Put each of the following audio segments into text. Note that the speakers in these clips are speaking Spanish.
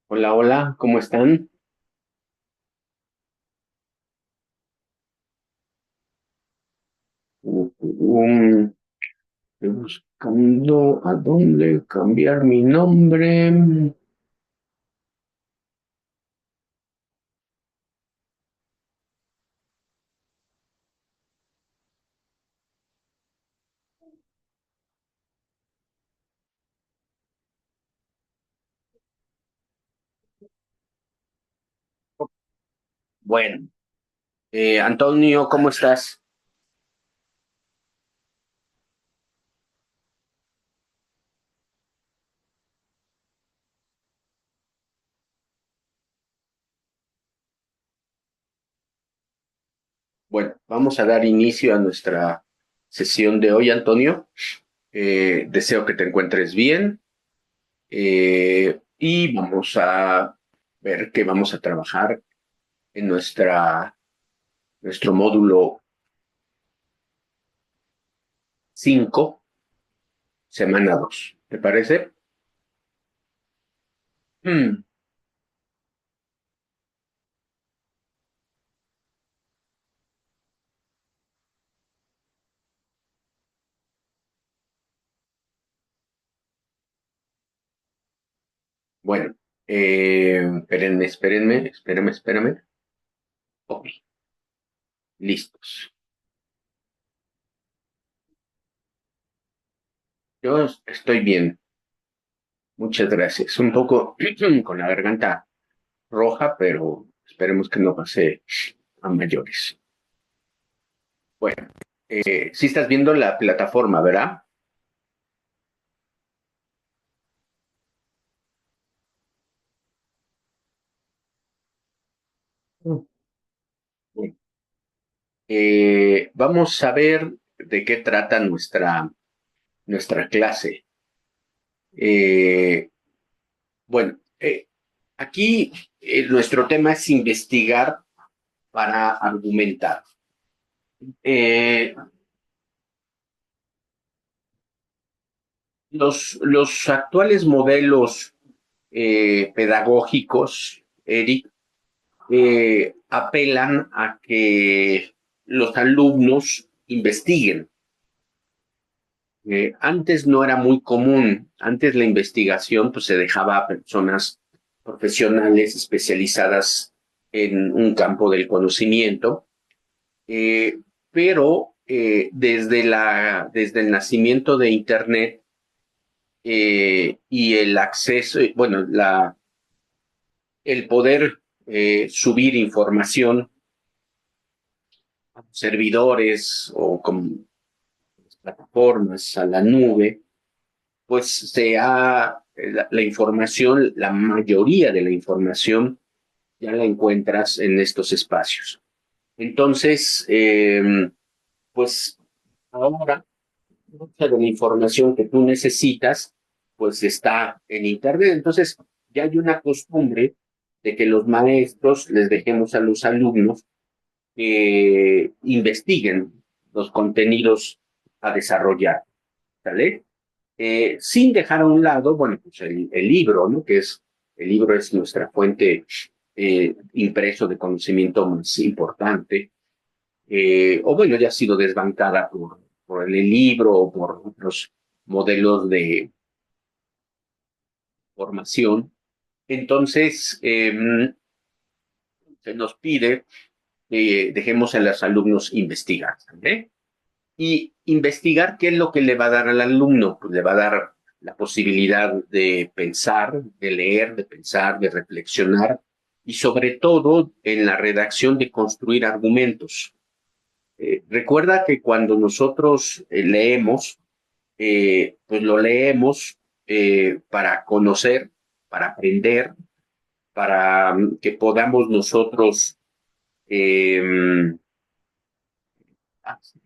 Hola, hola, ¿cómo están? Estoy buscando a dónde cambiar mi nombre. Bueno, Antonio, ¿cómo estás? Bueno, vamos a dar inicio a nuestra sesión de hoy, Antonio. Deseo que te encuentres bien y vamos a ver que vamos a trabajar en nuestro módulo 5, semana 2. ¿Te parece? Hmm. Bueno, espérenme. Ok, listos. Yo estoy bien, muchas gracias. Un poco con la garganta roja, pero esperemos que no pase a mayores. Bueno, sí estás viendo la plataforma, ¿verdad? Mm. Bueno, vamos a ver de qué trata nuestra clase. Eh, bueno, aquí nuestro tema es investigar para argumentar. Eh, los actuales modelos pedagógicos, Eric, apelan a que los alumnos investiguen. Antes no era muy común, antes la investigación pues, se dejaba a personas profesionales especializadas en un campo del conocimiento, eh, pero desde el nacimiento de Internet y el acceso, bueno, el poder subir información a servidores o con plataformas a la nube, pues la información, la mayoría de la información ya la encuentras en estos espacios. Entonces, pues ahora mucha de la información que tú necesitas, pues está en Internet. Entonces, ya hay una costumbre de que los maestros les dejemos a los alumnos que investiguen los contenidos a desarrollar, ¿sale? Sin dejar a un lado, bueno, pues el libro, ¿no? El libro es nuestra fuente impreso de conocimiento más importante, o bueno, ya ha sido desbancada por el libro o por otros modelos de formación. Entonces, se nos pide que dejemos a los alumnos investigar, ¿eh? Y investigar qué es lo que le va a dar al alumno, pues le va a dar la posibilidad de pensar, de leer, de pensar, de reflexionar y sobre todo en la redacción de construir argumentos. Recuerda que cuando nosotros leemos, pues lo leemos para conocer, para aprender, para que podamos nosotros eh,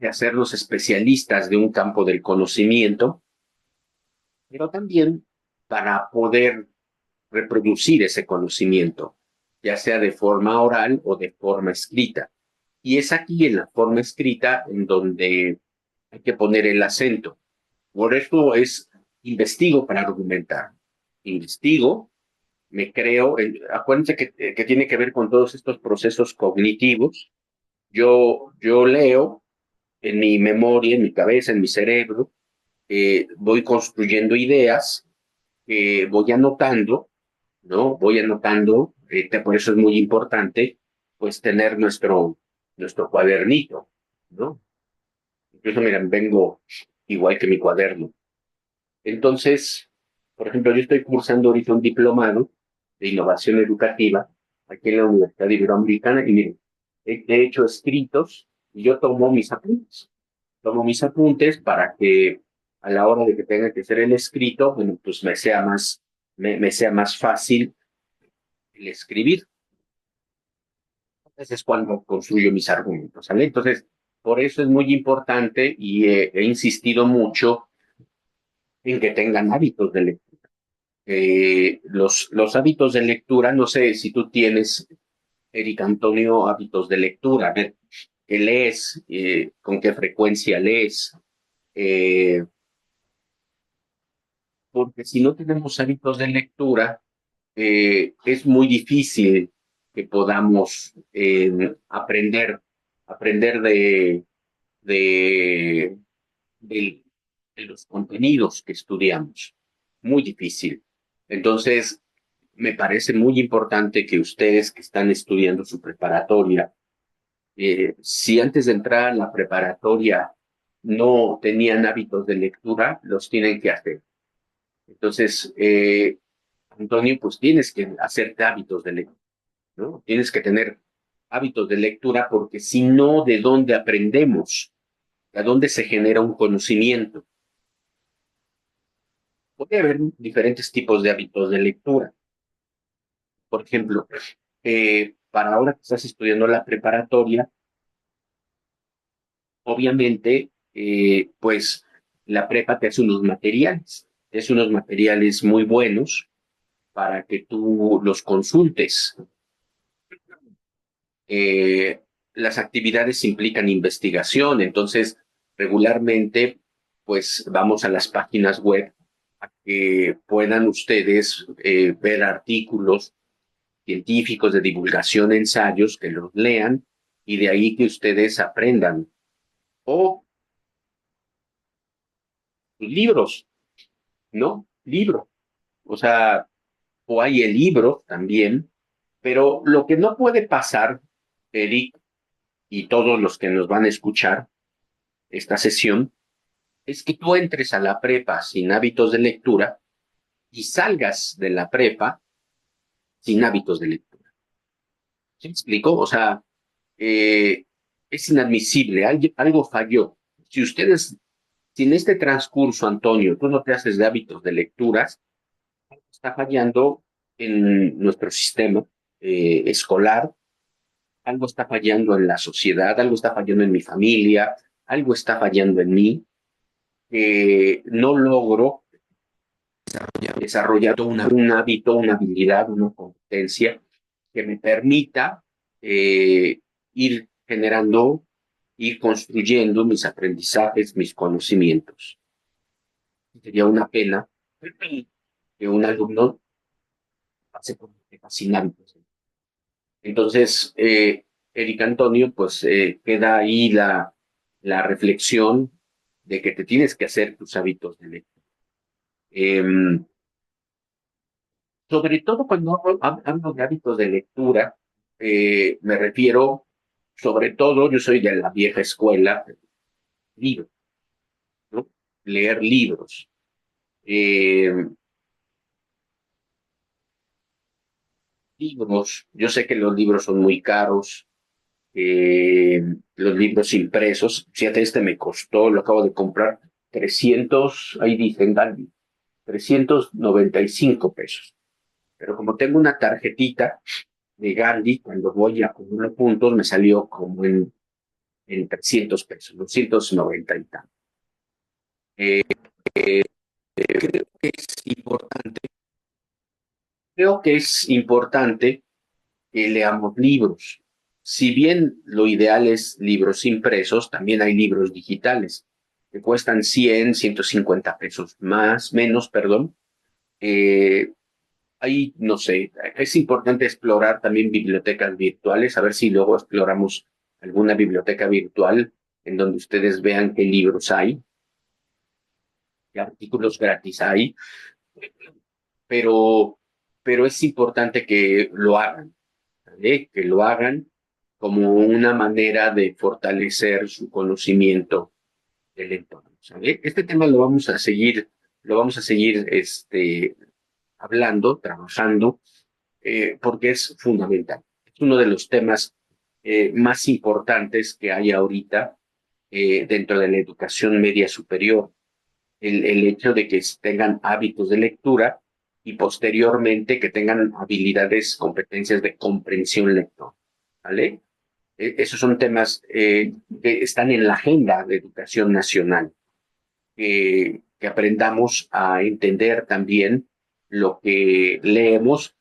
hacernos especialistas de un campo del conocimiento, pero también para poder reproducir ese conocimiento, ya sea de forma oral o de forma escrita. Y es aquí en la forma escrita en donde hay que poner el acento. Por eso investigo para argumentar. Investigo, me creo, acuérdense que tiene que ver con todos estos procesos cognitivos. Yo leo en mi memoria, en mi cabeza, en mi cerebro, voy construyendo ideas, voy anotando, ¿no? Voy anotando, por eso es muy importante, pues, tener nuestro cuadernito, ¿no? Incluso, miren, vengo igual que mi cuaderno. Entonces, por ejemplo, yo estoy cursando ahorita un diplomado de innovación educativa aquí en la Universidad Iberoamericana y miren, he hecho escritos y yo tomo mis apuntes. Tomo mis apuntes para que a la hora de que tenga que hacer el escrito, bueno, pues me sea más fácil el escribir. Entonces es cuando construyo mis argumentos, ¿sale? Entonces, por eso es muy importante y he insistido mucho en que tengan hábitos de lectura. Los hábitos de lectura, no sé si tú tienes, Eric Antonio, hábitos de lectura, a ver, ¿qué lees? ¿Con qué frecuencia lees? Eh, Porque si no tenemos hábitos de lectura, es muy difícil que podamos aprender de, de, de los contenidos que estudiamos. Muy difícil. Entonces, me parece muy importante que ustedes que están estudiando su preparatoria, si antes de entrar a la preparatoria no tenían hábitos de lectura, los tienen que hacer. Entonces, Antonio, pues tienes que hacerte hábitos de lectura, ¿no? Tienes que tener hábitos de lectura porque si no, ¿de dónde aprendemos? ¿A dónde se genera un conocimiento? Puede haber diferentes tipos de hábitos de lectura. Por ejemplo, para ahora que estás estudiando la preparatoria, obviamente, pues la prepa te hace unos materiales muy buenos para que tú los consultes. eh, las actividades implican investigación, entonces regularmente pues vamos a las páginas web a que puedan ustedes ver artículos científicos de divulgación, ensayos, que los lean y de ahí que ustedes aprendan. O libros, ¿no? Libro. O sea, o hay el libro también, pero lo que no puede pasar, Eric, y todos los que nos van a escuchar esta sesión, es que tú entres a la prepa sin hábitos de lectura y salgas de la prepa sin hábitos de lectura. ¿Sí me explico? O sea, eh, es inadmisible, algo falló. Si ustedes, si en este transcurso, Antonio, tú no te haces de hábitos de lecturas, algo está fallando en nuestro sistema escolar, algo está fallando en la sociedad, algo está fallando en mi familia, algo está fallando en mí, no logro desarrollado un hábito, una habilidad, una competencia que me permita eh, ir generando, ir construyendo mis aprendizajes, mis conocimientos. Sería una pena que un alumno pase por sin hábitos. Entonces, Eric Antonio, pues queda ahí la reflexión de que te tienes que hacer tus hábitos de lectura. Sobre todo cuando hablo de hábitos de lectura, me refiero, sobre todo, yo soy de la vieja escuela, libros, ¿no? Leer libros. Eh, Libros, yo sé que los libros son muy caros, los libros impresos, fíjate, este me costó, lo acabo de comprar, 300, ahí dicen, 395 pesos. Pero como tengo una tarjetita de Gandhi, cuando voy a acumular puntos, me salió como en 300 pesos, 290 y tal. Creo que es importante, creo que es importante que leamos libros. Si bien lo ideal es libros impresos, también hay libros digitales. que cuestan 100, 150 pesos más, menos, perdón. Ahí, no sé, es importante explorar también bibliotecas virtuales, a ver si luego exploramos alguna biblioteca virtual en donde ustedes vean qué libros hay, qué artículos gratis hay, pero, pero es importante que lo hagan, ¿vale? Que lo hagan como una manera de fortalecer su conocimiento del entorno, ¿sale? Este tema lo vamos a seguir hablando, trabajando, porque es fundamental. Es uno de los temas más importantes que hay ahorita dentro de la educación media superior, el hecho de que tengan hábitos de lectura y posteriormente que tengan habilidades, competencias de comprensión lectora, ¿vale? Esos son temas que están en la agenda de educación nacional, que aprendamos a entender también lo que leemos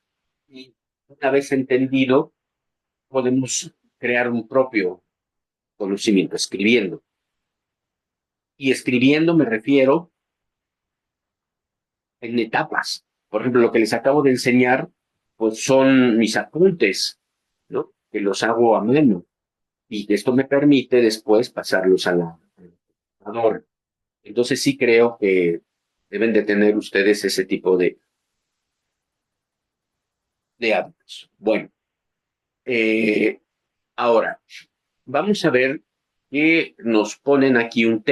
y una vez entendido podemos crear un propio conocimiento escribiendo. Y escribiendo me refiero en etapas. Por ejemplo, lo que les acabo de enseñar, pues son mis apuntes, ¿no? Que los hago a mano. Y esto me permite después pasarlos a la computadora. Entonces sí creo que deben de tener ustedes ese tipo de hábitos. Bueno, eh, ahora vamos a ver que nos ponen aquí un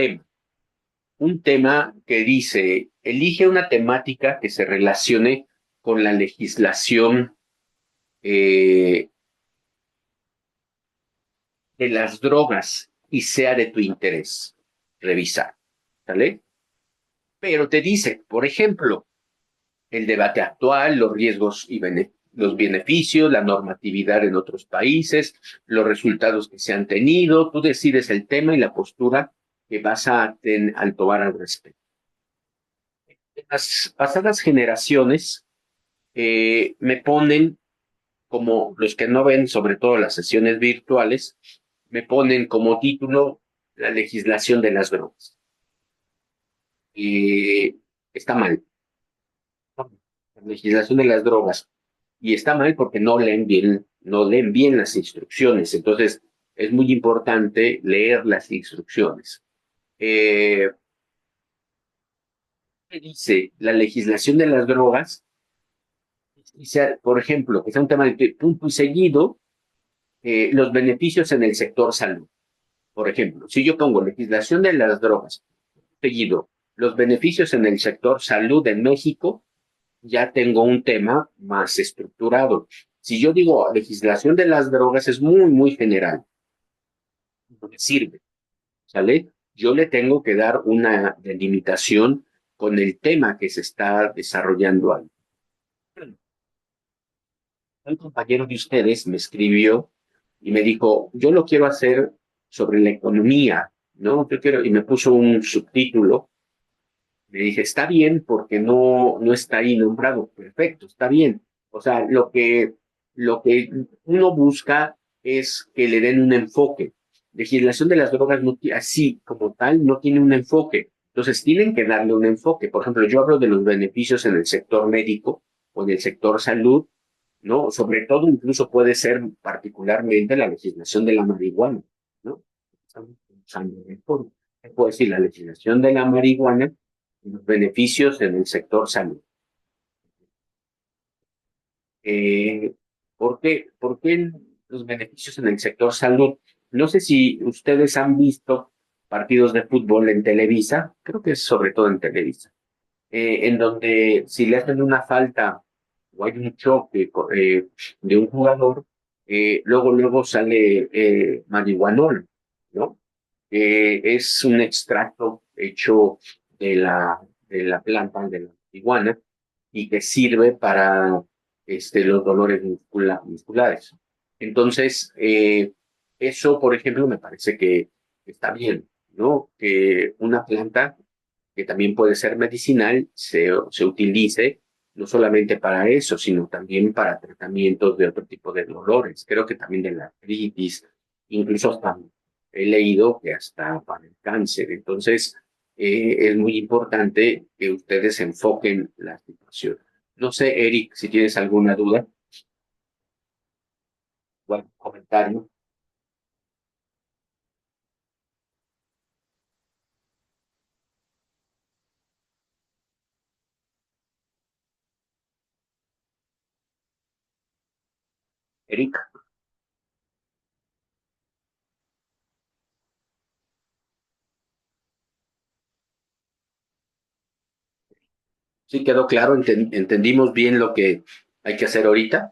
tema que dice, elige una temática que se relacione con la legislación eh, de las drogas y sea de tu interés revisar, ¿vale? Pero te dice, por ejemplo, el debate actual, los riesgos y los beneficios, la normatividad en otros países, los resultados que se han tenido, tú decides el tema y la postura que vas al tomar al respecto. Las pasadas generaciones me ponen, como los que no ven, sobre todo las sesiones virtuales, me ponen como título la legislación de las drogas. Y está mal. La legislación de las drogas. Y está mal porque no leen bien las instrucciones. Entonces, es muy importante leer las instrucciones. ¿Qué dice la legislación de las drogas? Por ejemplo, que sea un tema de punto y seguido, los beneficios en el sector salud. Por ejemplo, si yo pongo legislación de las drogas, seguido, los beneficios en el sector salud en México, ya tengo un tema más estructurado. Si yo digo legislación de las drogas es muy, muy general, no me sirve, ¿sale? Yo le tengo que dar una delimitación con el tema que se está desarrollando ahí. Un compañero de ustedes me escribió y me dijo, yo lo quiero hacer sobre la economía, ¿no? Y me puso un subtítulo. Le dije, está bien porque no está ahí nombrado. Perfecto, está bien. O sea, lo que uno busca es que le den un enfoque. Legislación de las drogas así como tal no tiene un enfoque. Entonces tienen que darle un enfoque. Por ejemplo, yo hablo de los beneficios en el sector médico o en el sector salud, ¿no? Sobre todo incluso puede ser particularmente la legislación de la marihuana, ¿no? Estamos usando reforma. Puedo decir la legislación de la marihuana y los beneficios en el sector salud. Eh, ¿Por qué los beneficios en el sector salud? No sé si ustedes han visto partidos de fútbol en Televisa, creo que es sobre todo en Televisa, en donde si le hacen una falta o hay un choque de un jugador, luego sale marihuanol, ¿no? Es un extracto hecho de la planta de la marihuana y que sirve para los dolores musculares. Entonces, eso, por ejemplo, me parece que está bien, ¿no? Que una planta que también puede ser medicinal se utilice no solamente para eso, sino también para tratamientos de otro tipo de dolores. Creo que también de la artritis, incluso hasta he leído que hasta para el cáncer. Entonces, es muy importante que ustedes enfoquen la situación. No sé, Eric, si tienes alguna duda o algún comentario. Eric, sí quedó claro, entendimos bien lo que hay que hacer ahorita.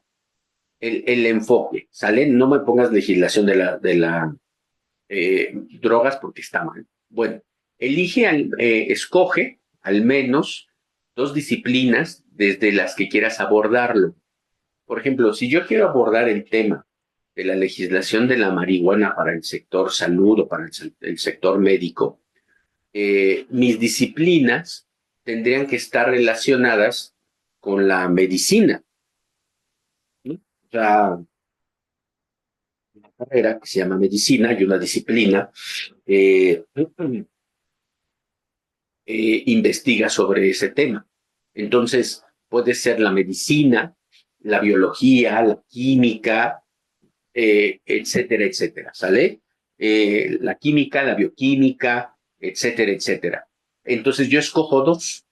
El enfoque, ¿sale? No me pongas legislación de la drogas porque está mal. Bueno, escoge al menos dos disciplinas desde las que quieras abordarlo. Por ejemplo, si yo quiero abordar el tema de la legislación de la marihuana para el sector salud o para el sector médico, mis disciplinas tendrían que estar relacionadas con la medicina, ¿no? O sea, una carrera que se llama medicina y una disciplina investiga sobre ese tema. Entonces, puede ser la medicina, la biología, la química, etcétera, etcétera, ¿sale? La química, la bioquímica, etcétera, etcétera. Entonces, yo escojo dos,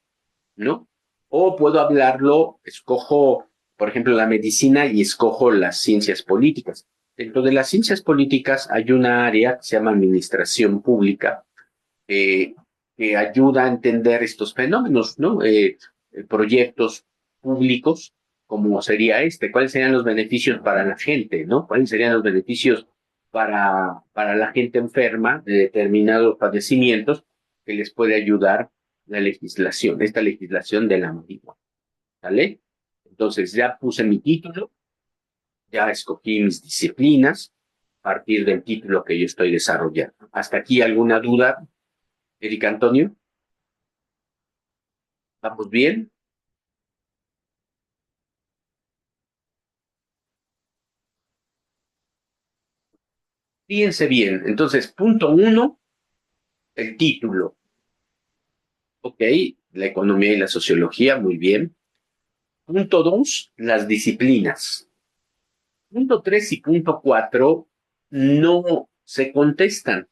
¿no? O puedo hablarlo, escojo, por ejemplo, la medicina y escojo las ciencias políticas. Dentro de las ciencias políticas hay una área que se llama administración pública, eh, que ayuda a entender estos fenómenos, ¿no? Proyectos públicos, como sería este, cuáles serían los beneficios para la gente, ¿no? ¿Cuáles serían los beneficios para la gente enferma de determinados padecimientos que les puede ayudar la legislación, esta legislación de la marihuana, ¿vale? Entonces ya puse mi título, ya escogí mis disciplinas a partir del título que yo estoy desarrollando. ¿Hasta aquí alguna duda, Eric Antonio? ¿Estamos bien? Fíjense bien. Entonces, punto uno, el título. Ok, la economía y la sociología, muy bien. Punto dos, las disciplinas. Punto tres y punto cuatro no se contestan.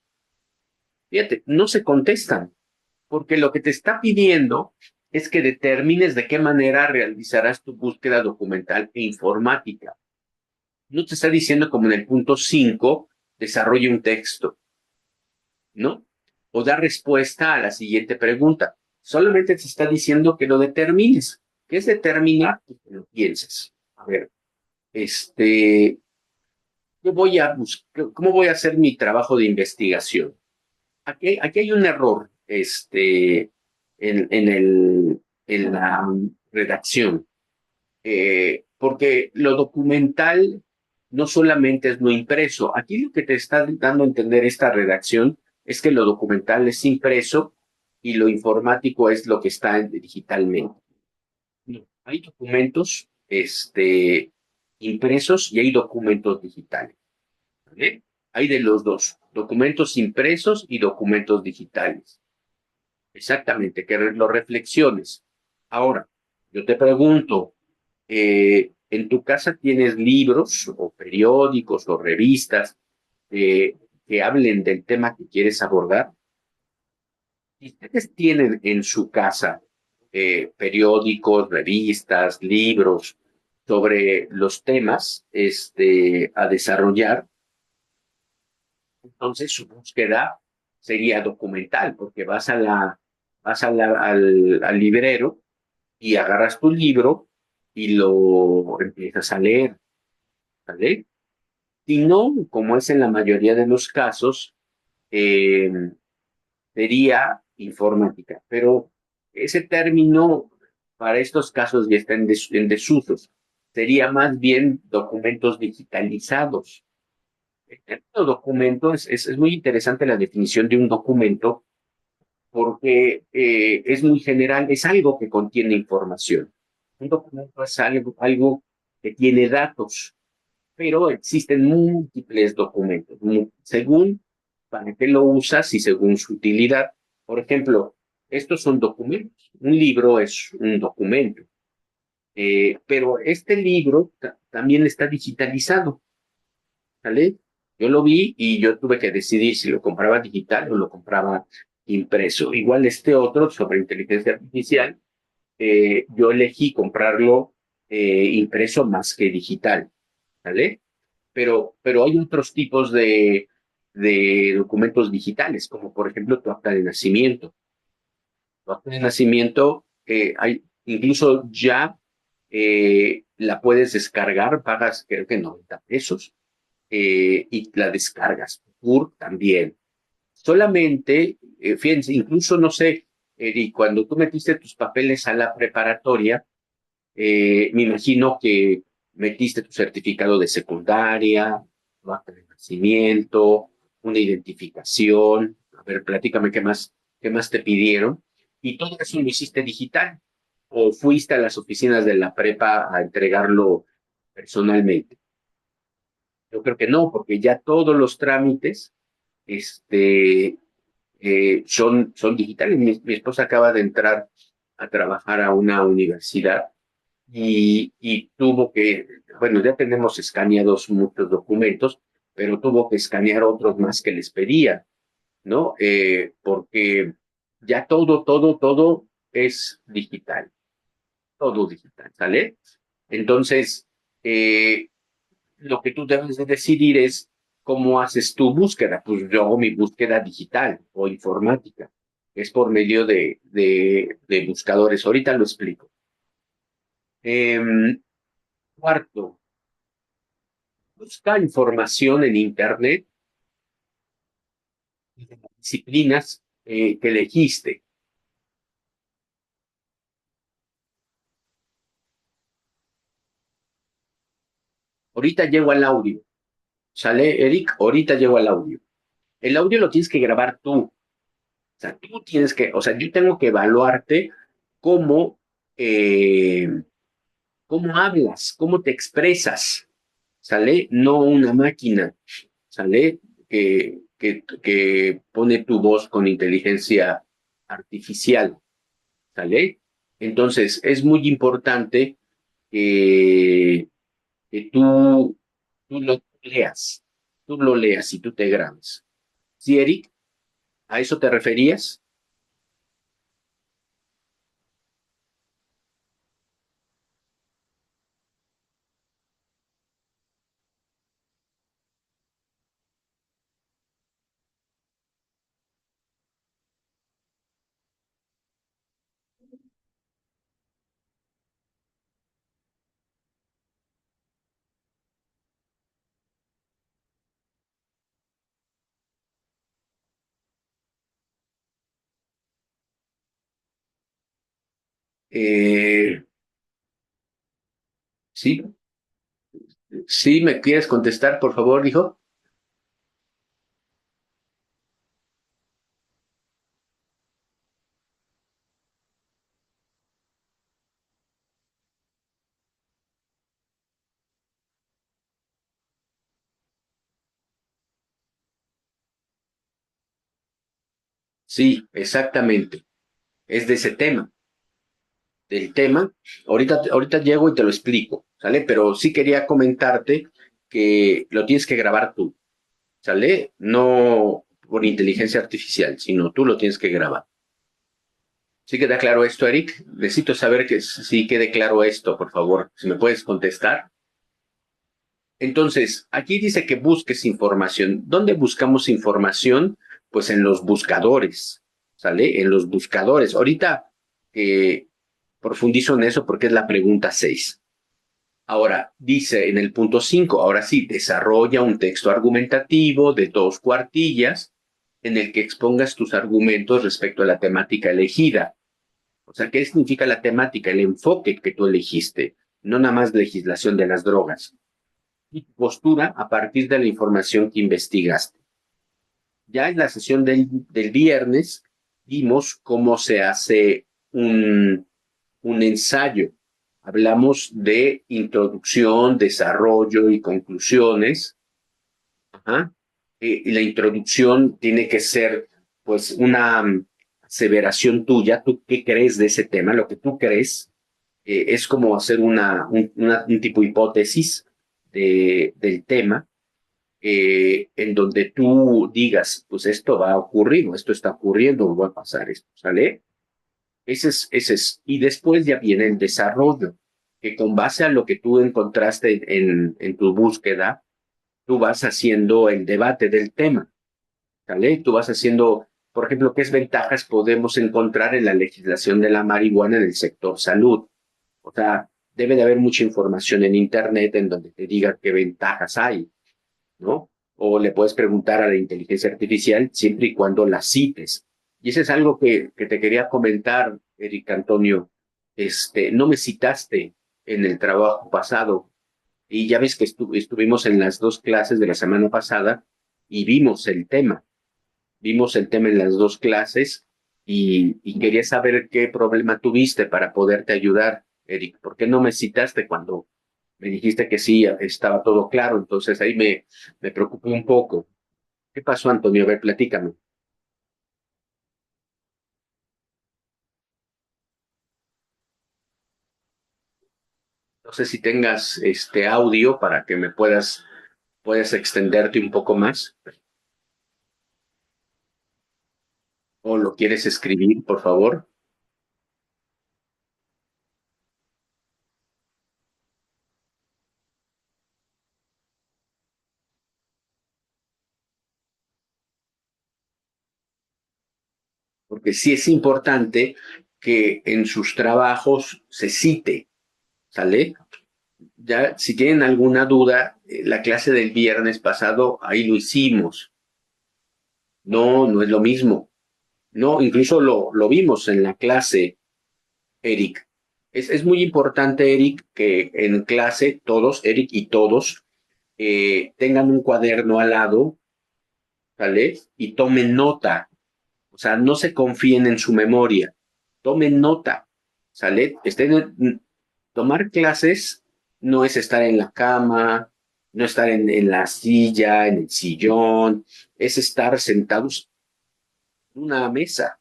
Fíjate, no se contestan, porque lo que te está pidiendo es que determines de qué manera realizarás tu búsqueda documental e informática. No te está diciendo como en el punto 5, desarrolle un texto, ¿no? O dar respuesta a la siguiente pregunta. Solamente te está diciendo que lo determines. ¿Qué es determinar? Pues que lo pienses. A ver, este, ¿qué voy a ¿cómo voy a hacer mi trabajo de investigación? Aquí hay un error, en la redacción, porque lo documental no solamente es lo impreso. Aquí lo que te está dando a entender esta redacción es que lo documental es impreso y lo informático es lo que está digitalmente. No, hay documentos impresos y hay documentos digitales, ¿vale? Hay de los dos, documentos impresos y documentos digitales. Exactamente, que lo reflexiones. Ahora, yo te pregunto, ¿en tu casa tienes libros o periódicos o revistas que hablen del tema que quieres abordar? Si ustedes tienen en su casa periódicos, revistas, libros sobre los temas a desarrollar, entonces su búsqueda sería documental, porque vas al librero y agarras tu libro y lo empiezas a leer, ¿vale? Si no, como es en la mayoría de los casos, eh, sería informática, pero ese término para estos casos ya está en desuso. Sería más bien documentos digitalizados. El término documento es muy interesante la definición de un documento porque es muy general, es algo que contiene información. Un documento es algo que tiene datos, pero existen múltiples documentos, según para qué lo usas y según su utilidad. Por ejemplo, estos son documentos. Un libro es un documento, pero este libro también está digitalizado, ¿vale? Yo lo vi y yo tuve que decidir si lo compraba digital o lo compraba impreso. Igual este otro sobre inteligencia artificial, yo elegí comprarlo impreso más que digital, ¿vale? Pero hay otros tipos de documentos digitales, como por ejemplo tu acta de nacimiento. Tu acta de nacimiento, incluso ya la puedes descargar, pagas creo que 90 pesos y la descargas. PUR también. Solamente, fíjense, incluso no sé, Eric, cuando tú metiste tus papeles a la preparatoria, me imagino que metiste tu certificado de secundaria, tu acta de nacimiento, una identificación. A ver, platícame qué más te pidieron. Y todo eso lo hiciste digital. ¿O fuiste a las oficinas de la prepa a entregarlo personalmente? Yo creo que no, porque ya todos los trámites este, son digitales. Mi esposa acaba de entrar a trabajar a una universidad y tuvo que, bueno, ya tenemos escaneados muchos documentos, pero tuvo que escanear otros más que les pedía, ¿no? Porque ya todo es digital, todo digital, ¿sale? Entonces, eh, lo que tú debes de decidir es cómo haces tu búsqueda. Pues yo hago mi búsqueda digital o informática. Es por medio de buscadores. Ahorita lo explico. Cuarto, busca información en Internet de las disciplinas que elegiste. Ahorita llego al audio. ¿Sale, Eric? Ahorita llego al audio. El audio lo tienes que grabar tú. O sea, tú tienes que, o sea, yo tengo que evaluarte cómo, eh, cómo hablas, cómo te expresas, ¿sale? No una máquina, ¿sale? Que pone tu voz con inteligencia artificial, ¿sale? Entonces, es muy importante que, que tú tú lo leas y tú te grabes. ¿Sí, Eric? ¿A eso te referías? Eh, sí, sí, ¿me quieres contestar, por favor, hijo? Sí, exactamente. Es de ese tema, del tema. Ahorita llego y te lo explico, ¿sale? Pero sí quería comentarte que lo tienes que grabar tú, ¿sale? No por inteligencia artificial, sino tú lo tienes que grabar. ¿Sí queda claro esto, Eric? Necesito saber que sí quede claro esto, por favor. Si me puedes contestar. Entonces, aquí dice que busques información. ¿Dónde buscamos información? Pues en los buscadores, ¿sale? En los buscadores. Ahorita profundizo en eso porque es la pregunta 6. Ahora, dice en el punto 5, ahora sí, desarrolla un texto argumentativo de 2 cuartillas en el que expongas tus argumentos respecto a la temática elegida. O sea, ¿qué significa la temática? El enfoque que tú elegiste, no nada más legislación de las drogas y tu postura a partir de la información que investigaste. Ya en la sesión del viernes vimos cómo se hace un ensayo. Hablamos de introducción, desarrollo y conclusiones. Ajá. Y la introducción tiene que ser, pues, aseveración tuya, tú qué crees de ese tema, lo que tú crees, es como hacer un tipo de hipótesis del tema, en donde tú digas, pues esto va a ocurrir, o esto está ocurriendo, o va a pasar esto, ¿sale? Ese es. Y después ya viene el desarrollo, que con base a lo que tú encontraste en tu búsqueda, tú vas haciendo el debate del tema, ¿sale? Tú vas haciendo, por ejemplo, qué ventajas podemos encontrar en la legislación de la marihuana en el sector salud. O sea, debe de haber mucha información en Internet en donde te diga qué ventajas hay, ¿no? O le puedes preguntar a la inteligencia artificial siempre y cuando la cites. Y eso es algo que te quería comentar, Eric Antonio. No me citaste en el trabajo pasado y ya ves que estuvimos en las dos clases de la semana pasada y vimos el tema en las dos clases y quería saber qué problema tuviste para poderte ayudar, Eric. ¿Por qué no me citaste cuando me dijiste que sí, estaba todo claro? Entonces ahí me preocupé un poco. ¿Qué pasó, Antonio? A ver, platícame. No sé si tengas este audio para que me puedas extenderte un poco más, o lo quieres escribir, por favor, porque sí es importante que en sus trabajos se cite, ¿sale? Ya, si tienen alguna duda, la clase del viernes pasado, ahí lo hicimos. No, no es lo mismo. No, incluso lo vimos en la clase, Eric. Es muy importante, Eric, que en clase todos, Eric y todos, tengan un cuaderno al lado, ¿vale? Y tomen nota. O sea, no se confíen en su memoria. Tomen nota, ¿sale? Tomar clases no es estar en la cama, no estar en la silla, en el sillón, es estar sentados en una mesa,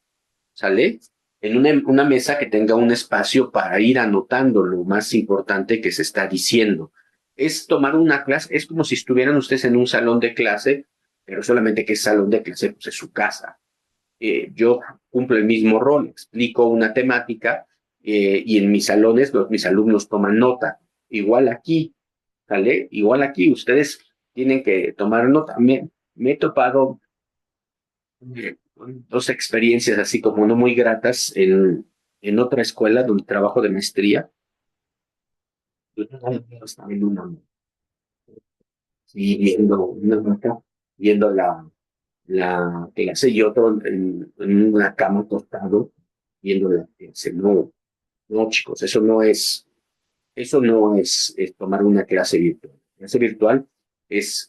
¿sale? En una mesa que tenga un espacio para ir anotando lo más importante que se está diciendo. Es tomar una clase, es como si estuvieran ustedes en un salón de clase, pero solamente que es salón de clase, pues es su casa. Yo cumplo el mismo rol, explico una temática, y en mis salones mis alumnos toman nota. Igual aquí, ¿sale? Igual aquí, ustedes tienen que tomar nota. Me he topado dos experiencias así como no muy gratas en otra escuela donde trabajo de maestría. Yo estaba en una, y viendo una nota, viendo la clase y otro en una cama acostado viendo la clase. No, no, chicos, eso no es tomar una clase virtual. Clase virtual es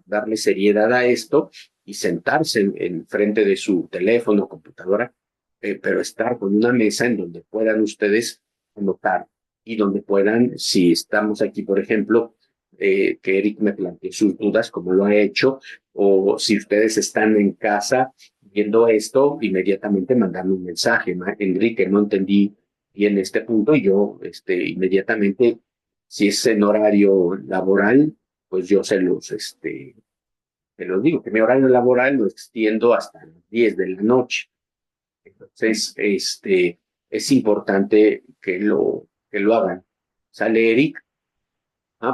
darle seriedad a esto y sentarse en frente de su teléfono, computadora, pero estar con una mesa en donde puedan ustedes anotar y donde puedan, si estamos aquí, por ejemplo, que Eric me plantee sus dudas, como lo ha hecho, o si ustedes están en casa viendo esto, inmediatamente mandarme un mensaje. Enrique, no entendí bien este punto y yo inmediatamente, si es en horario laboral, pues yo se los digo, que mi horario laboral lo extiendo hasta las 10 de la noche. Entonces, es importante que lo hagan. ¿Sale, Eric?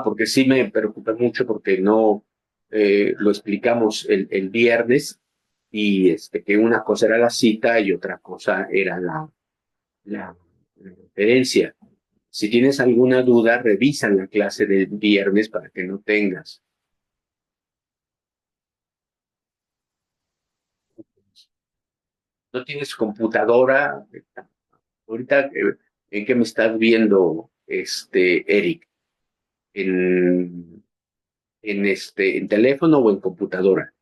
Porque sí me preocupa mucho porque no lo explicamos el viernes y que una cosa era la cita y otra cosa era la referencia. Si tienes alguna duda, revisa la clase del viernes para que no tengas. ¿No tienes computadora? Ahorita, ¿en qué me estás viendo, Eric? ¿En teléfono o en computadora?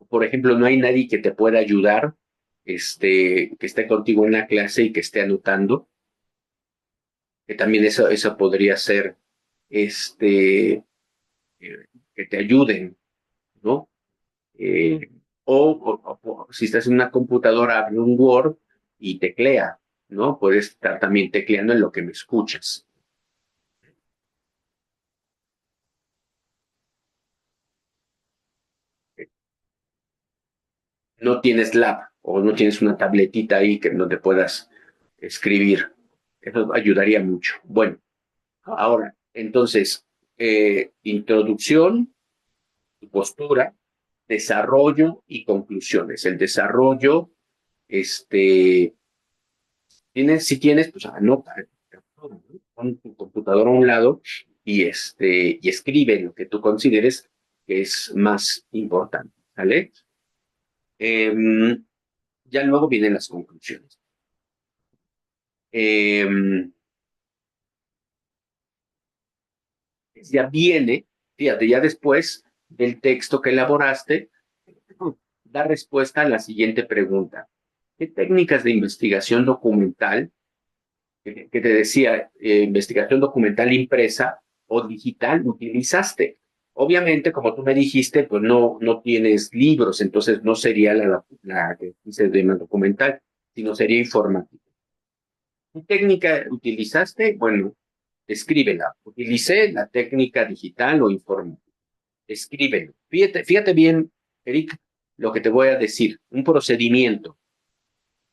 Por ejemplo, no hay nadie que te pueda ayudar, que esté contigo en la clase y que esté anotando, que también eso podría ser, que te ayuden, ¿no? Eh, o si estás en una computadora, abre un Word y teclea, ¿no? Puedes estar también tecleando en lo que me escuchas. No tienes lab o no tienes una tabletita ahí que donde puedas escribir. Eso ayudaría mucho. Bueno, ahora, entonces, introducción, postura, desarrollo y conclusiones. El desarrollo, este, si tienes, pues anota, pon tu computadora a un lado y escribe lo que tú consideres que es más importante, ¿vale? Ya luego vienen las conclusiones. Eh, ya viene, fíjate, ya después del texto que elaboraste, da respuesta a la siguiente pregunta. ¿Qué técnicas de investigación documental, que te decía, investigación documental impresa o digital utilizaste? Obviamente, como tú me dijiste, pues no tienes libros, entonces no sería la que dices de documental, sino sería informática. ¿Qué técnica utilizaste? Bueno, escríbela. Utilicé la técnica digital o informática. Escríbelo. Fíjate bien, Eric, lo que te voy a decir. Un procedimiento.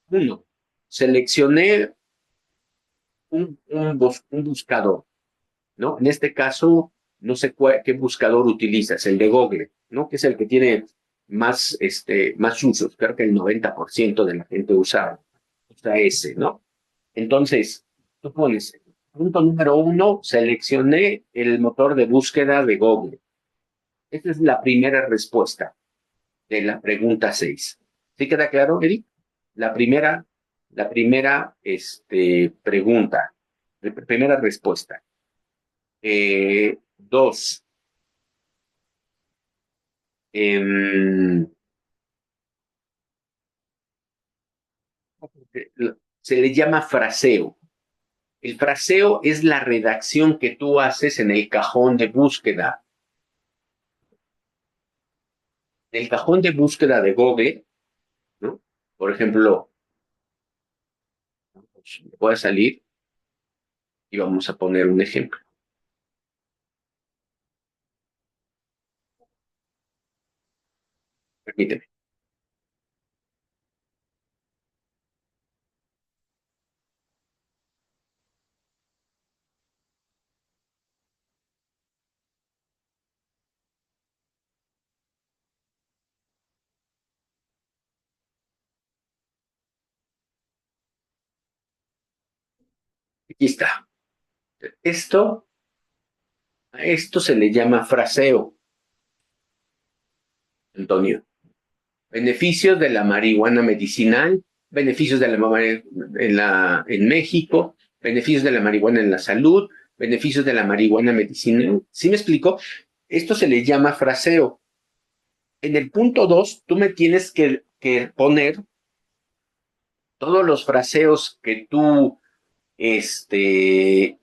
Uno, seleccioné un buscador, ¿no? En este caso, no sé qué buscador utilizas, el de Google, ¿no? Que es el que tiene más usos. Creo que el 90% de la gente usa ese, ¿no? Entonces, tú pones, punto número uno, seleccioné el motor de búsqueda de Google. Esta es la primera respuesta de la pregunta 6. ¿Sí queda claro, Eric? La primera pregunta, primera respuesta. Dos, em, se le llama fraseo. El fraseo es la redacción que tú haces en el cajón de búsqueda. En el cajón de búsqueda de Google, ¿no? Por ejemplo, voy a salir y vamos a poner un ejemplo. Permíteme. Aquí está. A esto se le llama fraseo, Antonio. Beneficios de la marihuana medicinal, beneficios de la en México, beneficios de la marihuana en la salud, beneficios de la marihuana medicinal. ¿Sí me explico? Esto se le llama fraseo. En el punto 2, tú me tienes que poner todos los fraseos que tú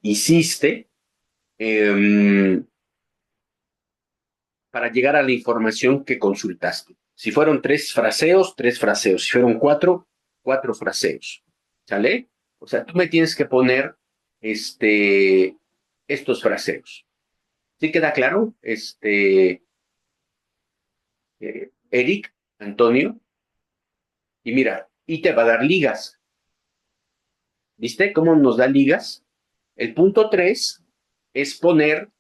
hiciste eh, para llegar a la información que consultaste. Si fueron tres fraseos, tres fraseos. Si fueron cuatro, cuatro fraseos. ¿Sale? O sea, tú me tienes que poner estos fraseos. ¿Sí queda claro? Eric, Antonio, y mira, y te va a dar ligas. ¿Viste cómo nos da ligas? El punto 3 es poner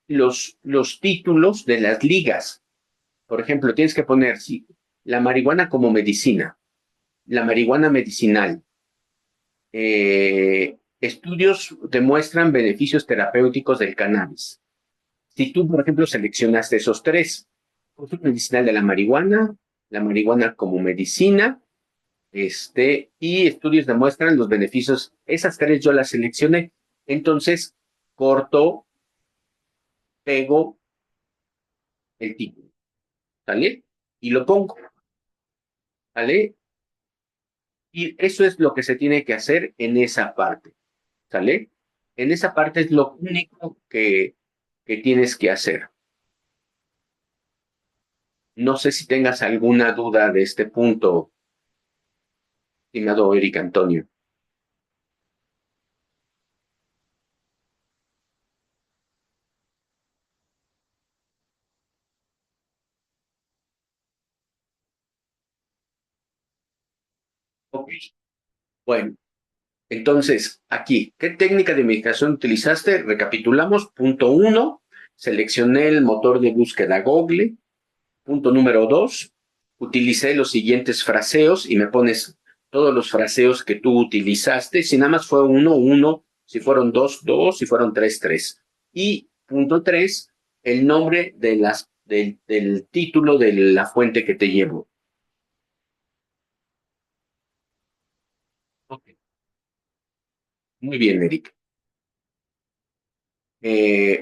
los títulos de las ligas. Por ejemplo, tienes que poner sí, la marihuana como medicina, la marihuana medicinal. Estudios demuestran beneficios terapéuticos del cannabis. Si tú, por ejemplo, seleccionaste esos tres, uso medicinal de la marihuana como medicina, y estudios demuestran los beneficios, esas tres yo las seleccioné, entonces corto, pego el título, ¿sale? Y lo pongo, ¿sale? Y eso es lo que se tiene que hacer en esa parte, ¿sale? En esa parte es lo único que tienes que hacer. No sé si tengas alguna duda de este punto, estimado Eric Antonio. Ok, bueno, entonces aquí, ¿qué técnica de meditación utilizaste? Recapitulamos. Punto uno, seleccioné el motor de búsqueda Google. Punto número dos, utilicé los siguientes fraseos y me pones todos los fraseos que tú utilizaste. Si nada más fue uno, uno. Si fueron dos, dos. Si fueron tres, tres. Y punto tres, el nombre del título de la fuente que te llevo. Ok, muy bien, Eric.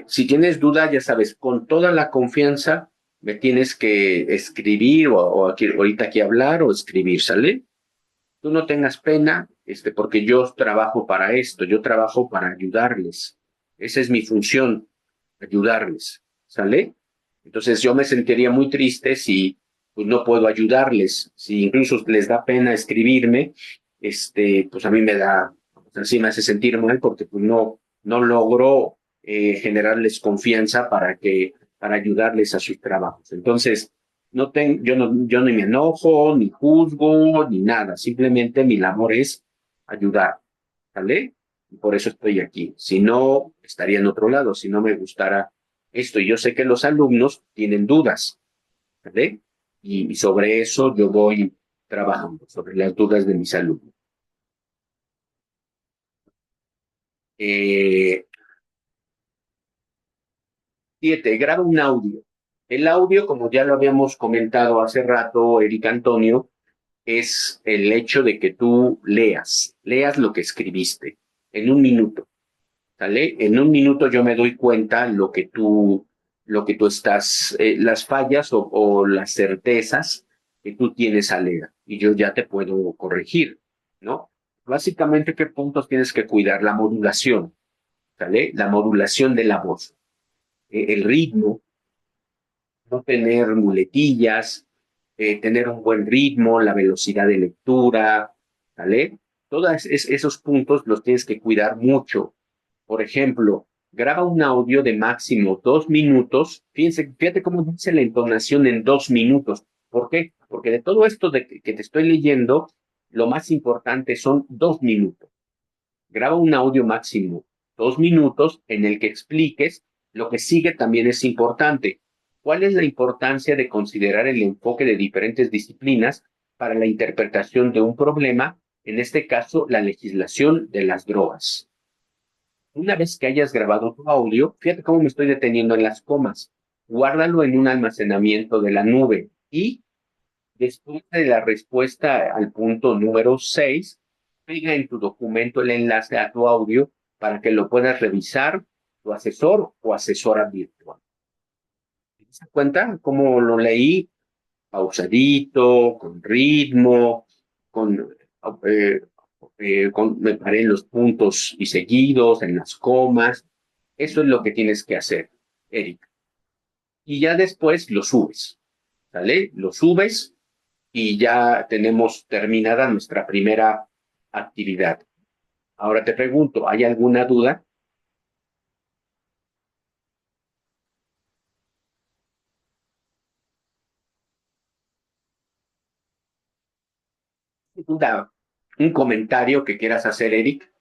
Si tienes duda, ya sabes, con toda la confianza me tienes que escribir o ahorita aquí hablar o escribir, ¿sale? Tú no tengas pena, porque yo trabajo para esto, yo trabajo para ayudarles. Esa es mi función, ayudarles, ¿sale? Entonces yo me sentiría muy triste si pues, no puedo ayudarles, si incluso les da pena escribirme, pues a mí me da, pues, así me hace sentir mal porque pues no logro generarles confianza para ayudarles a sus trabajos. Entonces, yo ni me enojo, ni juzgo, ni nada. Simplemente mi labor es ayudar, ¿vale? Y por eso estoy aquí. Si no, estaría en otro lado, si no me gustara esto. Y yo sé que los alumnos tienen dudas, ¿vale? Y sobre eso yo voy trabajando, sobre las dudas de mis alumnos. Eh, 7, graba un audio. El audio, como ya lo habíamos comentado hace rato, Eric Antonio, es el hecho de que tú leas lo que escribiste en un minuto, ¿sale? En un minuto yo me doy cuenta lo que tú estás, las fallas o las certezas que tú tienes al leer y yo ya te puedo corregir, ¿no? Básicamente, ¿qué puntos tienes que cuidar? La modulación, ¿sale? La modulación de la voz, el ritmo, no tener muletillas, tener un buen ritmo, la velocidad de lectura, ¿vale? Todos esos puntos los tienes que cuidar mucho. Por ejemplo, graba un audio de máximo 2 minutos. Fíjate cómo dice la entonación en 2 minutos. ¿Por qué? Porque de todo esto que te estoy leyendo, lo más importante son 2 minutos. Graba un audio máximo 2 minutos en el que expliques lo que sigue también es importante. ¿Cuál es la importancia de considerar el enfoque de diferentes disciplinas para la interpretación de un problema, en este caso, la legislación de las drogas? Una vez que hayas grabado tu audio, fíjate cómo me estoy deteniendo en las comas. Guárdalo en un almacenamiento de la nube y después de la respuesta al punto número 6, pega en tu documento el enlace a tu audio para que lo puedas revisar tu asesor o asesora virtual. ¿Te das cuenta cómo lo leí? Pausadito, con ritmo, con, eh, me paré en los puntos y seguidos, en las comas. Eso es lo que tienes que hacer, Eric. Y ya después lo subes, ¿sale? Lo subes y ya tenemos terminada nuestra primera actividad. Ahora te pregunto, ¿hay alguna duda? ¿Duda? ¿Un comentario que quieras hacer, Eric?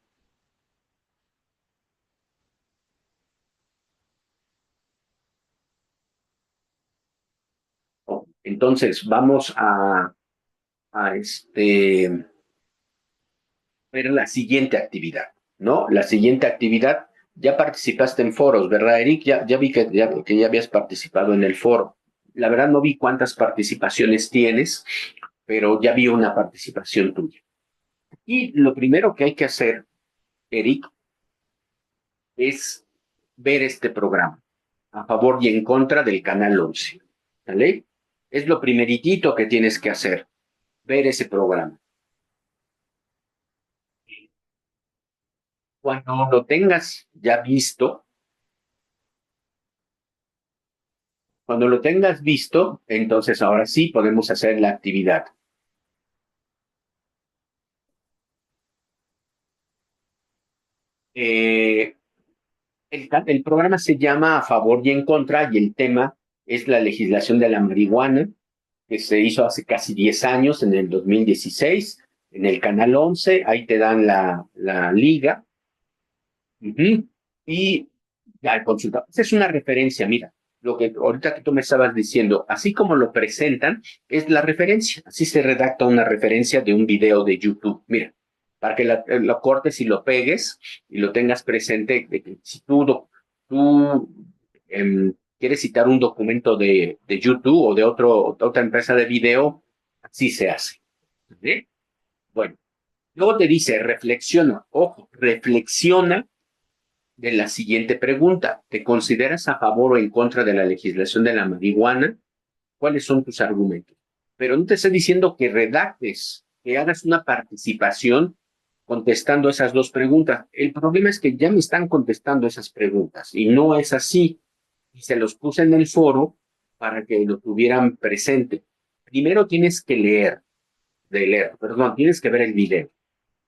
Entonces, vamos a ver la siguiente actividad, ¿no? La siguiente actividad, ya participaste en foros, ¿verdad, Eric? Ya vi que ya habías participado en el foro. La verdad no vi cuántas participaciones tienes, pero ya vi una participación tuya. Y lo primero que hay que hacer, Eric, es ver este programa a favor y en contra del Canal 11. ¿Vale? Es lo primeritito que tienes que hacer, ver ese programa. Cuando lo tengas ya visto, Cuando lo tengas visto, entonces ahora sí podemos hacer la actividad. Eh, el programa se llama A Favor y en Contra y el tema es la legislación de la marihuana, que se hizo hace casi 10 años, en el 2016, en el Canal 11, ahí te dan la liga. Ujú. Y la consulta. Esa es una referencia, mira, lo que ahorita que tú me estabas diciendo, así como lo presentan, es la referencia. Así se redacta una referencia de un video de YouTube. Mira, para que lo cortes y lo pegues y lo tengas presente, de que si tú quieres citar un documento de YouTube o de otra empresa de video, así se hace. ¿Sí? Bueno, luego te dice, reflexiona, ojo, reflexiona de la siguiente pregunta. ¿Te consideras a favor o en contra de la legislación de la marihuana? ¿Cuáles son tus argumentos? Pero no te estoy diciendo que redactes, que hagas una participación contestando esas dos preguntas. El problema es que ya me están contestando esas preguntas y no es así. Y se los puse en el foro para que lo tuvieran presente. Primero tienes que perdón, tienes que ver el video.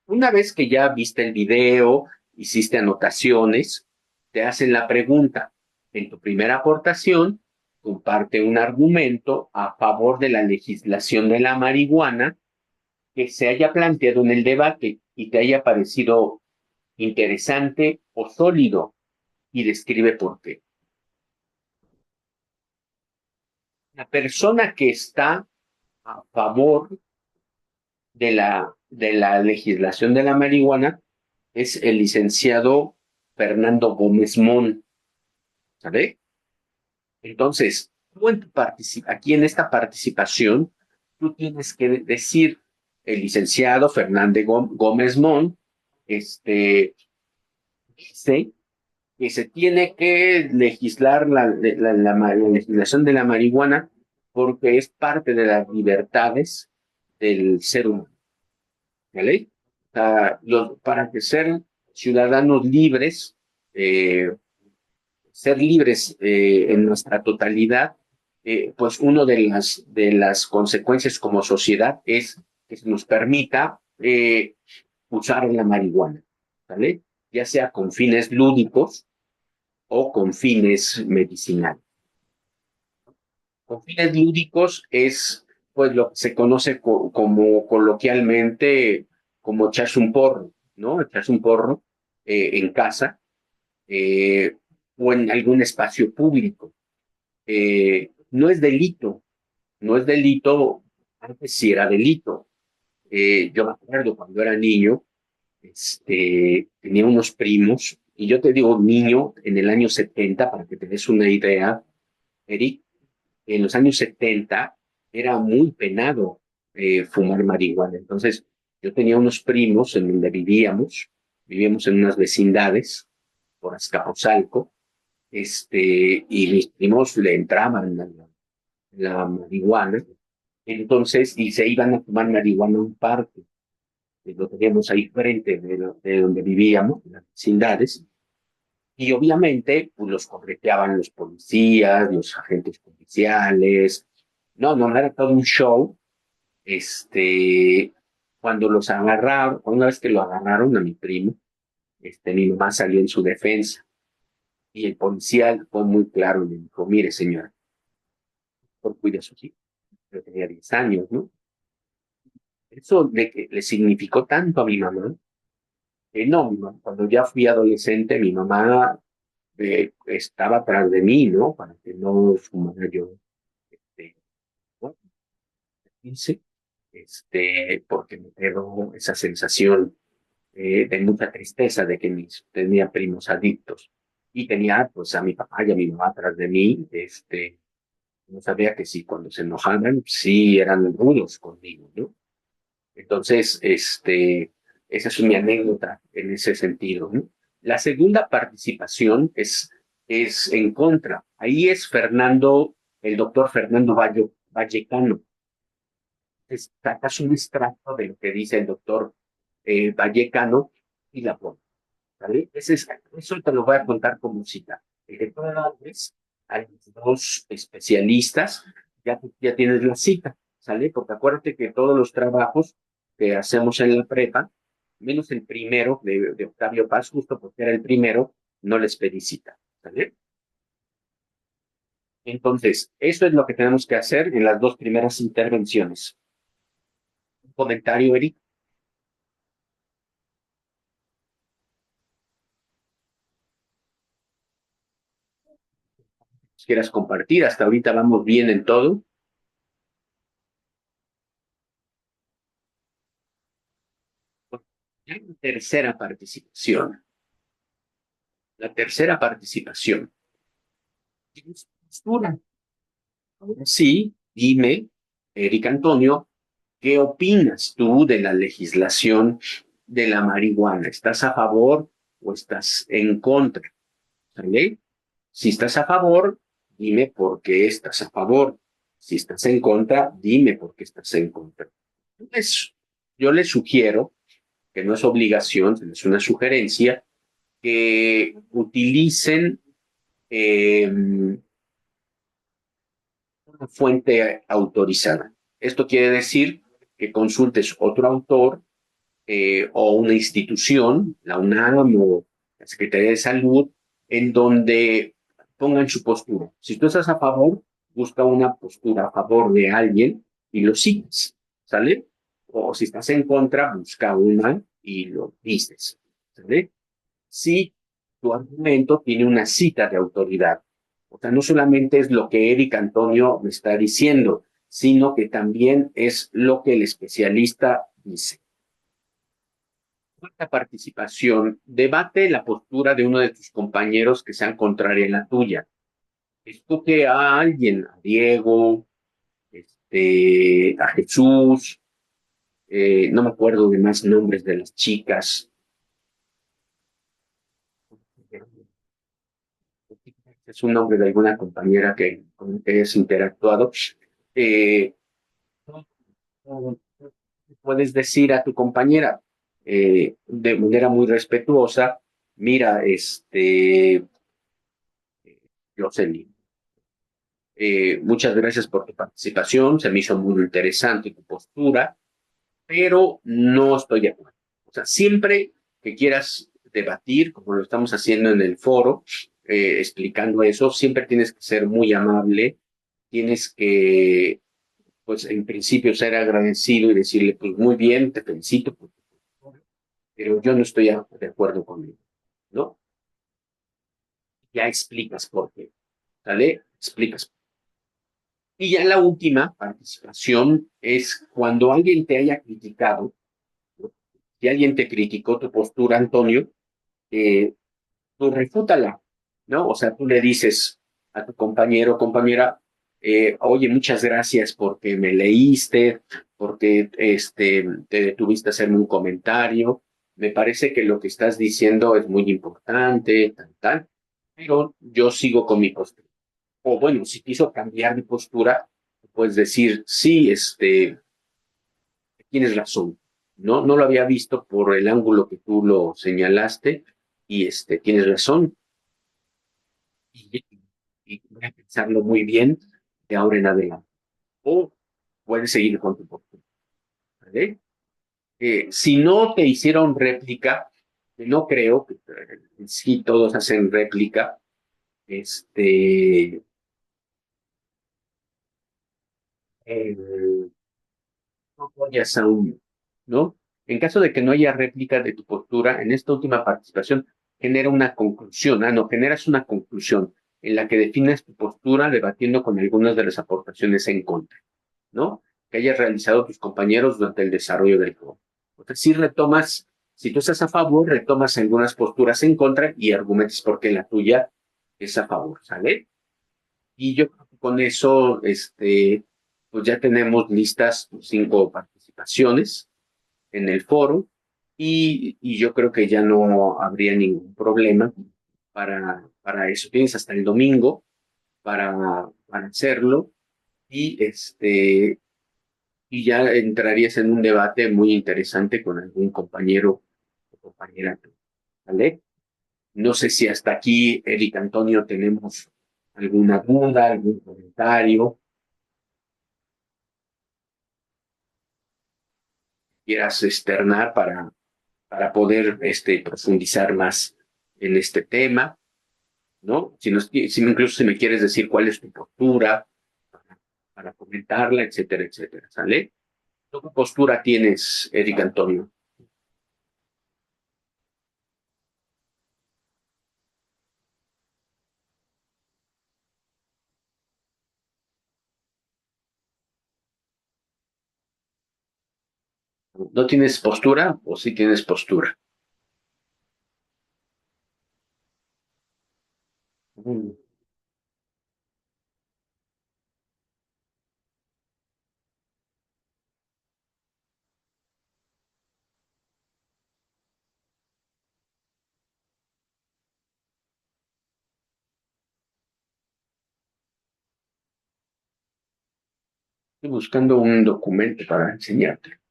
Una vez que ya viste el video, hiciste anotaciones, te hacen la pregunta. En tu primera aportación, comparte un argumento a favor de la legislación de la marihuana que se haya planteado en el debate y te haya parecido interesante o sólido y describe por qué. La persona que está a favor de la legislación de la marihuana es el licenciado Fernando Gómez Mon, ¿sabe? Entonces, aquí en esta participación, tú tienes que decir, el licenciado Gómez Mon, dice que se tiene que legislar la legislación de la marihuana porque es parte de las libertades del ser humano, ¿vale? Para que ser ciudadanos libres, ser libres en nuestra totalidad, pues una de las consecuencias como sociedad es que se nos permita usar la marihuana, ¿vale? Ya sea con fines lúdicos o con fines medicinales. Con fines lúdicos es pues lo que se conoce como coloquialmente como echarse un porro, ¿no? Echarse un porro en casa eh, o en algún espacio público. No es delito, no es delito, antes sí era delito. Yo me acuerdo cuando era niño, tenía unos primos, y yo te digo niño en el año 70 para que te des una idea, Eric, en los años 70 era muy penado fumar marihuana. Entonces, yo tenía unos primos en donde vivíamos en unas vecindades por Azcapotzalco, y mis primos le entraban la marihuana, entonces, y se iban a fumar marihuana a un parque, que lo teníamos ahí frente de donde vivíamos, en las vecindades, y obviamente, pues los correteaban los policías, los agentes policiales. No, no, era todo un show. Este, Cuando los agarraron, una vez que lo agarraron a mi primo, mi mamá salió en su defensa y el policía fue muy claro y le dijo, mire señora, por cuide a su hijo. Yo tenía 10 años, ¿no? Eso le significó tanto a mi mamá, que no, cuando ya fui adolescente, mi mamá estaba atrás de mí, ¿no? Para que no fumara yo, bueno, 15, porque me quedó esa sensación de mucha tristeza de que tenía primos adictos. Y tenía, pues, a mi papá y a mi mamá atrás de mí, no sabía que sí, cuando se enojaban, sí eran rudos conmigo, ¿no? Entonces, esa es mi anécdota en ese sentido, ¿no? La segunda participación es en contra. Ahí es el doctor Fernando Vallecano. Sacas un extracto de lo que dice el doctor Vallecano y la pones, ¿vale? Eso te lo voy a contar como cita. El que tú hables, a los dos especialistas, ya tienes la cita, ¿sale? Porque acuérdate que todos los trabajos que hacemos en la prepa, menos el primero de Octavio Paz, justo porque era el primero, no les pedí cita, ¿sale? Entonces, eso es lo que tenemos que hacer en las dos primeras intervenciones. Un comentario, Eric, si quieras compartir, hasta ahorita vamos bien en todo. La tercera participación. La tercera participación. ¿Tienes postura? Sí, dime, Eric Antonio, ¿qué opinas tú de la legislación de la marihuana? ¿Estás a favor o estás en contra? ¿Sale? Si estás a favor, dime por qué estás a favor. Si estás en contra, dime por qué estás en contra. Entonces, yo les sugiero, que no es obligación, es una sugerencia, que utilicen una fuente autorizada. Esto quiere decir que consultes otro autor o una institución, la UNAM o la Secretaría de Salud, en donde pongan su postura. Si tú estás a favor, busca una postura a favor de alguien y lo sigues, ¿sale? O si estás en contra, busca una y lo dices, ¿sale? Si tu argumento tiene una cita de autoridad. O sea, no solamente es lo que Eric Antonio me está diciendo, sino que también es lo que el especialista dice. Cuarta participación. Debate la postura de uno de tus compañeros que sea contraria a la tuya. Escoge a alguien, a Diego, a Jesús, no me acuerdo de más nombres de las chicas. Es un nombre de alguna compañera con la que hayas interactuado. Eh, Puedes decir a tu compañera de manera muy respetuosa, mira, Jocelyn, muchas gracias por tu participación, se me hizo muy interesante tu postura, pero no estoy de acuerdo. O sea, siempre que quieras debatir, como lo estamos haciendo en el foro, explicando eso, siempre tienes que ser muy amable, tienes que, pues en principio, ser agradecido y decirle, pues muy bien, te felicito, pero yo no estoy de acuerdo conmigo, ¿no? Ya explicas por qué, ¿sale? Explicas. Y ya la última participación es cuando alguien te haya criticado, ¿no? Si alguien te criticó tu postura, Antonio, tú refútala, ¿no? O sea, tú le dices a tu compañero o compañera, oye, muchas gracias porque me leíste, porque te detuviste a hacerme un comentario. Me parece que lo que estás diciendo es muy importante, tal, tal, pero yo sigo con mi postura. O bueno, si quiso cambiar de postura, puedes decir, sí, tienes razón. No, no lo había visto por el ángulo que tú lo señalaste y tienes razón y, y voy a pensarlo muy bien de ahora en adelante. O puedes seguir con tu postura, ¿vale? Si no te hicieron réplica, que no creo, que sí todos hacen réplica, eh, no apoyas a uno, ¿no? En caso de que no haya réplica de tu postura, en esta última participación genera una conclusión, no, generas una conclusión en la que defines tu postura debatiendo con algunas de las aportaciones en contra. ¿No? Que hayas realizado tus compañeros durante el desarrollo del juego. Entonces, si retomas, si tú estás a favor, retomas algunas posturas en contra y argumentas por qué la tuya es a favor, ¿sale? Y yo creo que con eso, pues ya tenemos listas 5 participaciones en el foro y yo creo que ya no habría ningún problema para eso. Tienes hasta el domingo para hacerlo y y ya entrarías en un debate muy interesante con algún compañero o compañera, ¿vale? No sé si hasta aquí, Eric Antonio, tenemos alguna duda, algún comentario quieras externar para poder profundizar más en este tema, ¿no? Incluso si me quieres decir cuál es tu postura para comentarla, etcétera, etcétera, ¿sale? ¿Qué postura tienes, Eric Antonio? ¿No tienes postura o sí tienes postura? Mm. Estoy buscando un documento para enseñarte.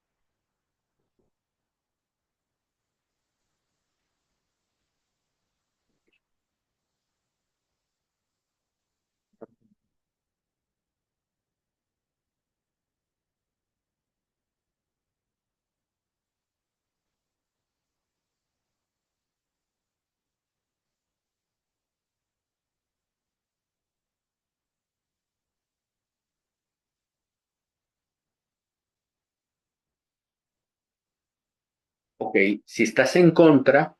Ok, si estás en contra,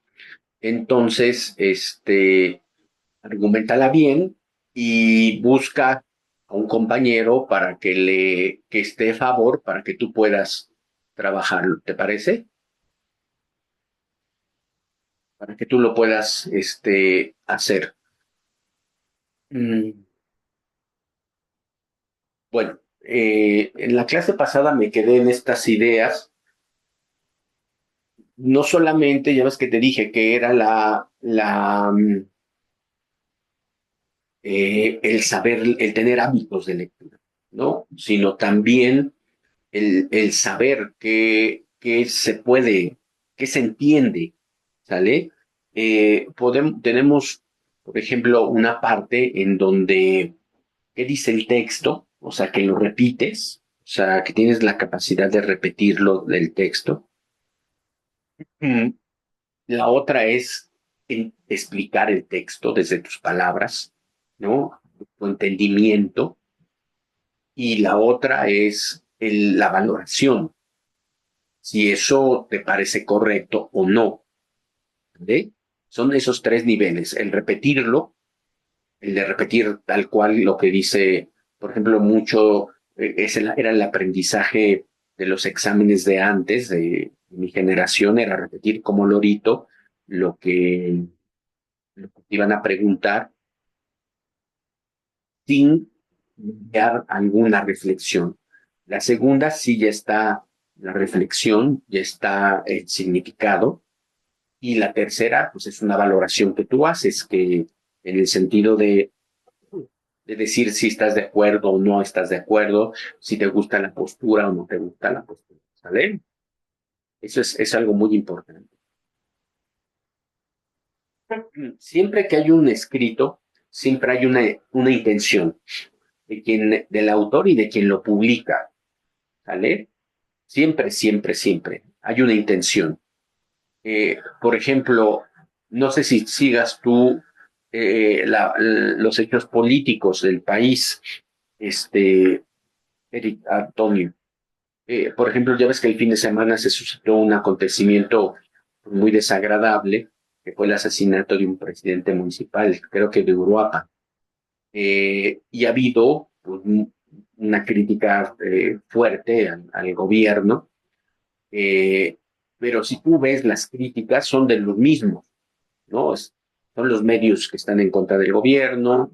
entonces, argumentala bien y busca a un compañero para que esté a favor para que tú puedas trabajarlo. ¿Te parece? Para que tú lo puedas, hacer. Mm, bueno, en la clase pasada me quedé en estas ideas. No solamente, ya ves que te dije que era el saber, el tener hábitos de lectura, ¿no? Sino también el saber qué se puede, qué se entiende, ¿sale? Tenemos, por ejemplo, una parte en donde, ¿qué dice el texto? O sea, que lo repites, o sea, que tienes la capacidad de repetirlo del texto. Mm. La otra es explicar el texto desde tus palabras, ¿no? Tu entendimiento. Y la otra es la valoración, si eso te parece correcto o no. ¿Ve? Son esos tres niveles, el repetirlo, el de repetir tal cual lo que dice, por ejemplo, mucho, era el aprendizaje de los exámenes de antes, de mi generación, era repetir como lorito lo que, lo que te iban a preguntar sin dar alguna reflexión. La segunda sí ya está la reflexión, ya está el significado. Y la tercera, pues es una valoración que tú haces, que en el sentido de decir si estás de acuerdo o no estás de acuerdo, si te gusta la postura o no te gusta la postura. ¿Sale? Eso es algo muy importante. Siempre que hay un escrito, siempre hay una intención del autor y de quien lo publica. ¿Sale? Siempre, siempre, siempre hay una intención. Por ejemplo, no sé si sigas tú los hechos políticos del país, este, Eric Antonio. Por ejemplo, ya ves que el fin de semana se suscitó un acontecimiento muy desagradable, que fue el asesinato de un presidente municipal, creo que de Uruapan. Y ha habido pues, una crítica fuerte al gobierno, eh, pero si tú ves las críticas son de los mismos, ¿no? Son los medios que están en contra del gobierno,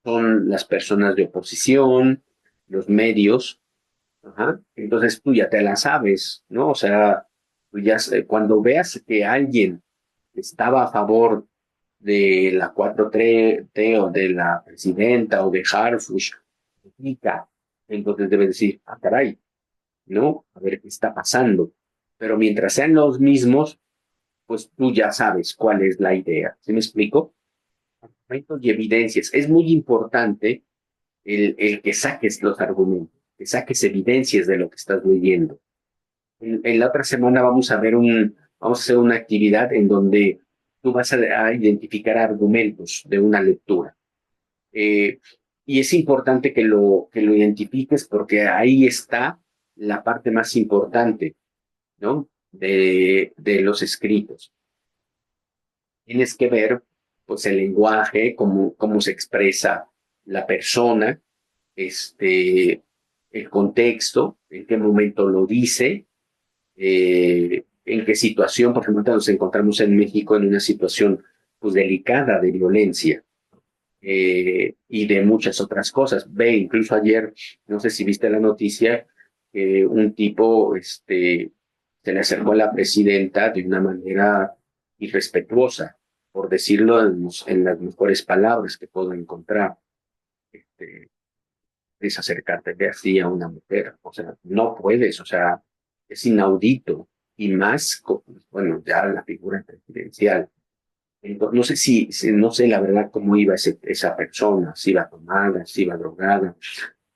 son las personas de oposición, los medios, ajá. Entonces tú ya te la sabes, ¿no? O sea, cuando veas que alguien estaba a favor de la 4T o de la presidenta o de Harfush, entonces debes decir, ah, caray, ¿no? A ver qué está pasando. Pero mientras sean los mismos, pues tú ya sabes cuál es la idea. ¿Sí me explico? argumentos y evidencias. Es muy importante el que saques los argumentos, que saques evidencias de lo que estás leyendo. En la otra semana vamos a hacer una actividad en donde tú vas a identificar argumentos de una lectura. Eh, y es importante que lo identifiques porque ahí está la parte más importante, ¿no? De los escritos. Tienes que ver, pues, el lenguaje, cómo se expresa la persona, el contexto, en qué momento lo dice, en qué situación, por ejemplo, nos encontramos en México en una situación, pues, delicada de violencia. Y de muchas otras cosas. Ve, incluso ayer, no sé si viste la noticia, un tipo se le acercó a la presidenta de una manera irrespetuosa, por decirlo en las mejores palabras que puedo encontrar. Este, es acercarte de así a una mujer, o sea, no puedes, o sea, es inaudito, y más, bueno, ya la figura presidencial. Entonces, no sé no sé la verdad cómo iba esa persona, si iba tomada, si iba drogada,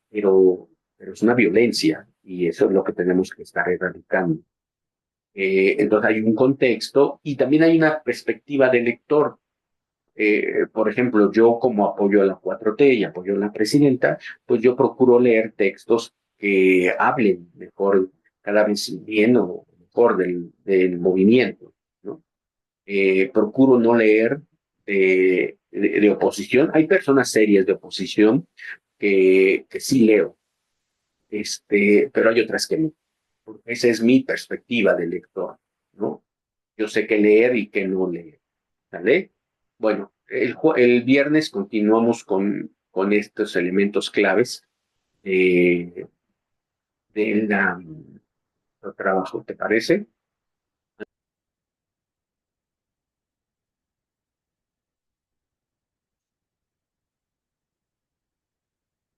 pero es una violencia y eso es lo que tenemos que estar erradicando. Entonces hay un contexto y también hay una perspectiva del lector. Por ejemplo, yo como apoyo a la 4T y apoyo a la presidenta, pues yo procuro leer textos que hablen mejor, cada vez bien o mejor del movimiento, ¿no? Procuro no leer de oposición. Hay personas serias de oposición que sí leo, pero hay otras que no. Porque esa es mi perspectiva de lector, ¿no? Yo sé qué leer y qué no leer, ¿vale? Bueno, el viernes continuamos con estos elementos claves de del trabajo, ¿te parece?